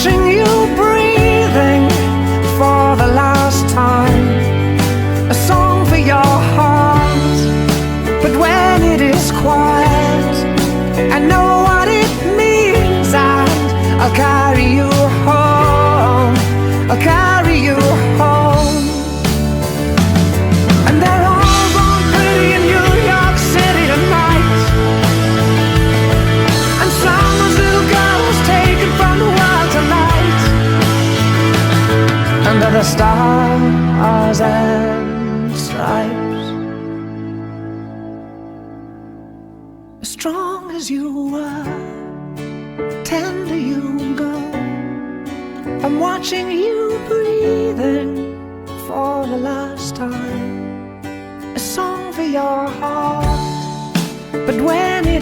watching you breathing for the last time. A song for your heart, but when it is quiet, I know what it means, and I'll carry you home. I'll carry you home. And they're all born pretty in New York City tonight, and someone's little girl was taken from the world tonight. Under the stars and stripes, as strong as you were, tender you go. I'm watching you breathing for the last time. A song for your heart,